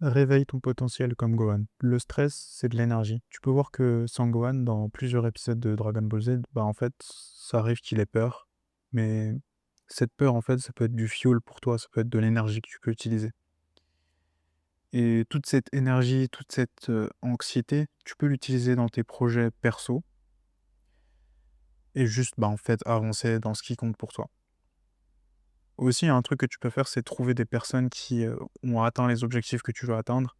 Réveille ton potentiel comme Gohan. Le stress, c'est de l'énergie. Tu peux voir que sans Gohan, dans plusieurs épisodes de Dragon Ball Z, bah en fait, ça arrive qu'il ait peur. Mais cette peur, en fait, ça peut être du fuel pour toi, ça peut être de l'énergie que tu peux utiliser. Et toute cette énergie, toute cette anxiété, tu peux l'utiliser dans tes projets perso et juste, bah en fait, avancer dans ce qui compte pour toi. Aussi, un truc que tu peux faire, c'est trouver des personnes qui ont atteint les objectifs que tu veux atteindre.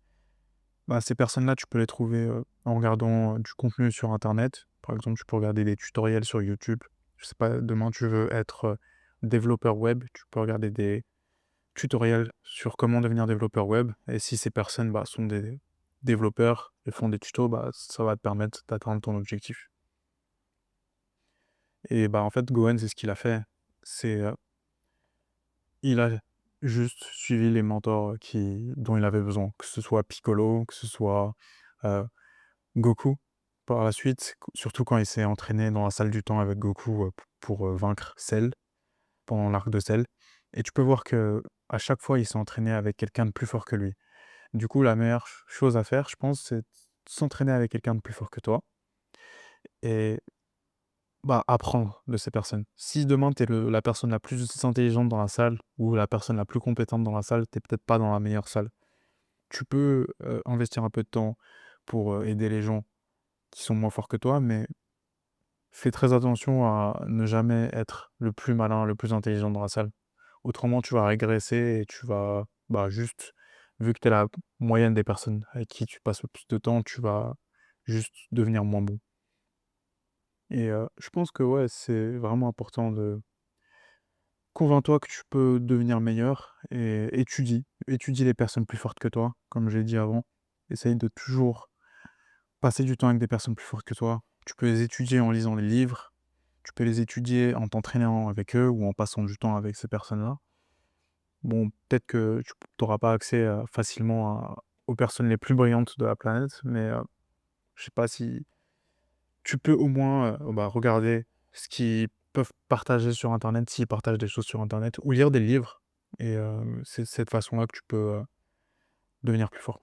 Bah, ces personnes-là, tu peux les trouver, en regardant, du contenu sur internet. Par exemple, tu peux regarder des tutoriels sur YouTube. Je sais pas, demain tu veux être, développeur web, tu peux regarder des tutoriels sur comment devenir développeur web et si ces personnes, bah, sont des développeurs et font des tutos, bah, ça va te permettre d'atteindre ton objectif et bah, en fait, Gohan, c'est ce qu'il a fait. C'est, il a juste suivi les mentors, dont il avait besoin, que ce soit Piccolo, que ce soit, heu Goku, par la suite, surtout quand il s'est entraîné dans la salle du temps avec Goku, pour vaincre Cell, pendant l'arc de Cell et tu peux voir que à chaque fois, il s'est entraîné avec quelqu'un de plus fort que lui. Du coup, la meilleure chose à faire, je pense, c'est de s'entraîner avec quelqu'un de plus fort que toi et bah, apprendre de ces personnes. Si demain, tu es la personne la plus intelligente dans la salle ou la personne la plus compétente dans la salle, tu es peut-être pas dans la meilleure salle. Tu peux, investir un peu de temps pour, aider les gens qui sont moins forts que toi, mais fais très attention à ne jamais être le plus malin, le plus intelligent dans la salle. Autrement, tu vas régresser et tu vas, bah, juste, vu que tu es la moyenne des personnes avec qui tu passes le plus de temps, tu vas juste devenir moins bon. Et je pense que ouais, c'est vraiment important de convainc-toi que tu peux devenir meilleur et étudie les personnes plus fortes que toi, comme j'ai dit avant. Essaye de toujours passer du temps avec des personnes plus fortes que toi. Tu peux les étudier en lisant les livres, tu peux les étudier en t'entraînant avec eux ou en passant du temps avec ces personnes-là. Bon, peut-être que tu n'auras pas accès, facilement aux personnes les plus brillantes de la planète, mais, je sais pas si tu peux au moins, bah, regarder ce qu'ils peuvent partager sur internet, s'ils partagent des choses sur internet ou lire des livres et c'est de cette façon-là que tu peux, devenir plus fort.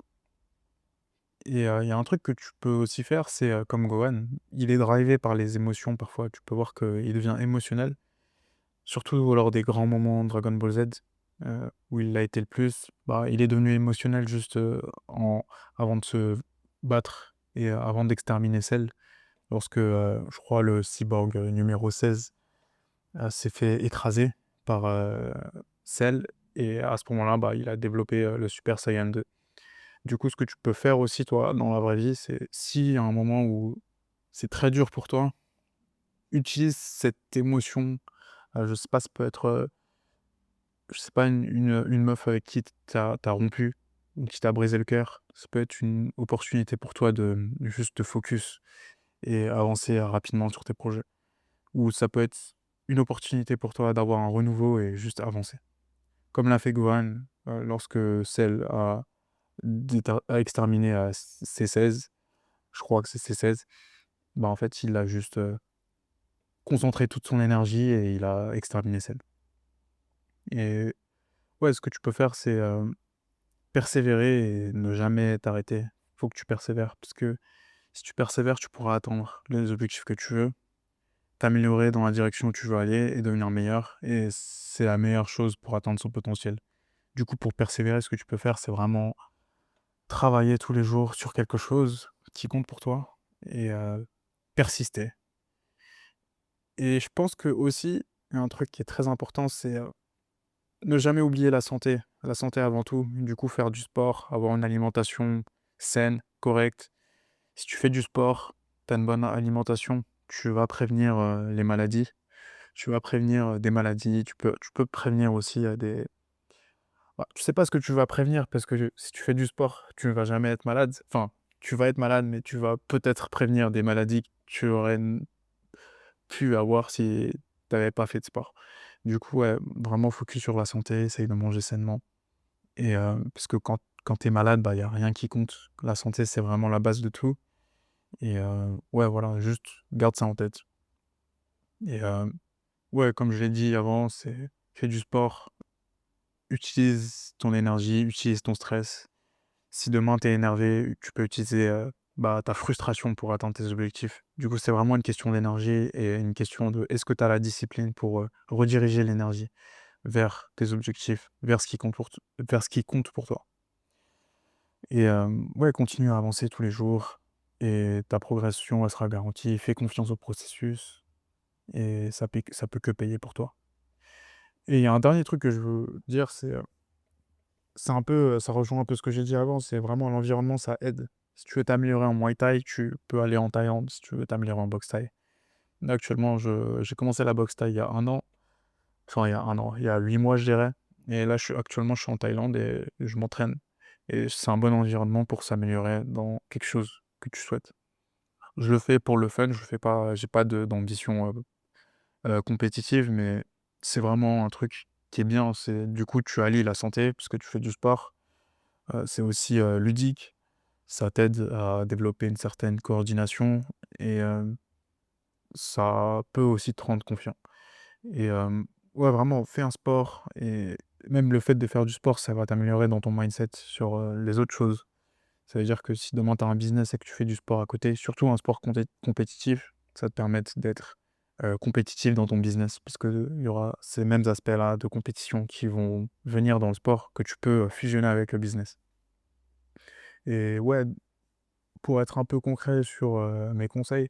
Et il y a un truc que tu peux aussi faire, c'est, comme Gohan, il est drivé par les émotions parfois. Tu peux voir qu'il devient émotionnel, surtout lors des grands moments Dragon Ball Z, où il l'a été le plus. Bah, il est devenu émotionnel juste, en avant de se battre et avant d'exterminer Cell. Lorsque, je crois le cyborg, numéro 16, s'est fait écraser par, Cell et à ce moment-là, bah, il a développé, le Super Saiyan 2. Du coup, ce que tu peux faire aussi, toi, dans la vraie vie, c'est si à un moment où c'est très dur pour toi, utilise cette émotion. Je sais pas, ça peut être, je sais pas, une meuf avec qui tu rompu ou qui t'a brisé le cœur. Ça peut être une opportunité pour toi de, juste te focus et avancer, rapidement sur tes projets. Ou ça peut être une opportunité pour toi d'avoir un renouveau et juste avancer. Comme l'a fait Gohan, lorsque Cell a exterminé, C16, je crois que c'est C16. Bah, en fait, il a juste, concentré toute son énergie et il a exterminé Cell. Et ouais, ce que tu peux faire, c'est, persévérer et ne jamais t'arrêter. Faut que tu persévères parce que si tu persévères, tu pourras atteindre les objectifs que tu veux, t'améliorer dans la direction où tu veux aller et devenir meilleur et c'est la meilleure chose pour atteindre son potentiel. Du coup, pour persévérer, ce que tu peux faire, c'est vraiment travailler tous les jours sur quelque chose qui compte pour toi et persister. Et je pense que aussi, il y a un truc qui est très important, c'est, ne jamais oublier la santé. La santé avant tout. Du coup, faire du sport, avoir une alimentation saine, correcte. Si tu fais du sport, tu as une bonne alimentation, tu vas prévenir, les maladies. Tu vas prévenir, des maladies. Tu peux prévenir aussi, des bah, je sais pas ce que tu vas prévenir parce que si tu fais du sport, tu ne vas jamais être malade. Enfin, tu vas être malade, mais tu vas peut-être prévenir des maladies que tu aurais pu avoir si tu avais pas fait de sport. Du coup, ouais, vraiment focus sur la santé, essaye de manger sainement et parce que quand tu es malade, bah, il y a rien qui compte. La santé, c'est vraiment la base de tout et ouais, voilà, juste garde ça en tête et ouais, comme je l'ai dit avant, c'est fais du sport, utilise ton énergie, utilise ton stress Si demain tu es énervé, tu peux utiliser, ta frustration pour atteindre tes objectifs. Du coup, c'est vraiment une question d'énergie et une question de est-ce que tu as la discipline pour, rediriger l'énergie vers tes objectifs, vers ce qui compte pour toi. Et ouais, continue à avancer tous les jours et ta progression, elle sera garantie. Fais confiance au processus et ça peut que payer pour toi. Et il y a un dernier truc que je veux dire, c'est un peu, ça rejoint un peu ce que j'ai dit avant, c'est vraiment l'environnement, ça aide. Si tu veux t'améliorer en Muay Thai, tu peux aller en Thaïlande. Si tu veux t'améliorer en boxe thaï. Là, actuellement, j'ai commencé la boxe thaï il y a un an. Enfin, il y a un an, il y a 8 mois, je dirais. Et là, actuellement, je suis en Thaïlande et je m'entraîne. Et c'est un bon environnement pour s'améliorer dans quelque chose que tu souhaites. Je le fais pour le fun, je fais pas, j'ai pas d'ambition compétitive, mais c'est vraiment un truc qui est bien. Du coup, tu allies la santé, parce que tu fais du sport. C'est aussi ludique. Ça t'aide à développer une certaine coordination et ça peut aussi te rendre confiant. Et ouais, vraiment, fais un sport et même le fait de faire du sport, ça va t'améliorer dans ton mindset sur, les autres choses. Ça veut dire que si demain tu as un business et que tu fais du sport à côté, surtout un sport compétitif, ça te permet d'être, compétitif dans ton business puisque il y aura ces mêmes aspects-là de compétition qui vont venir dans le sport que tu peux, fusionner avec le business. Et ouais, pour être un peu concret sur, mes conseils,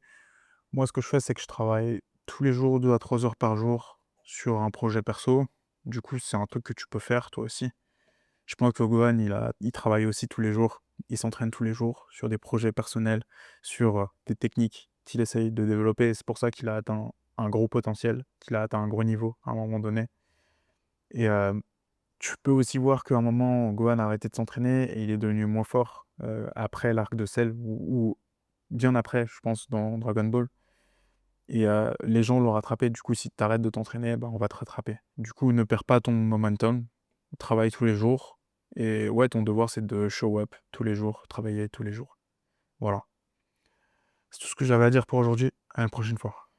moi, ce que je fais, c'est que je travaille tous les jours 2 à 3 heures par jour sur un projet perso. Du coup, c'est un truc que tu peux faire toi aussi. Je pense que Gohan, il travaille aussi tous les jours. Il s'entraîne tous les jours sur des projets personnels, sur, des techniques qu'il essaye de développer et c'est pour ça qu'il a atteint un gros potentiel, qu'il a atteint un gros niveau à un moment donné et tu peux aussi voir qu'à un moment, Gohan a arrêté de s'entraîner et il est devenu moins fort, après l'arc de Cell ou bien après, je pense, dans Dragon Ball. Et les gens l'ont rattrapé. Du coup, si tu arrêtes de t'entraîner, bah, on va te rattraper. Du coup, ne perds pas ton momentum, travaille tous les jours et ouais, ton devoir, c'est de show up tous les jours, travailler tous les jours. Voilà. C'est tout ce que j'avais à dire pour aujourd'hui. À une prochaine fois.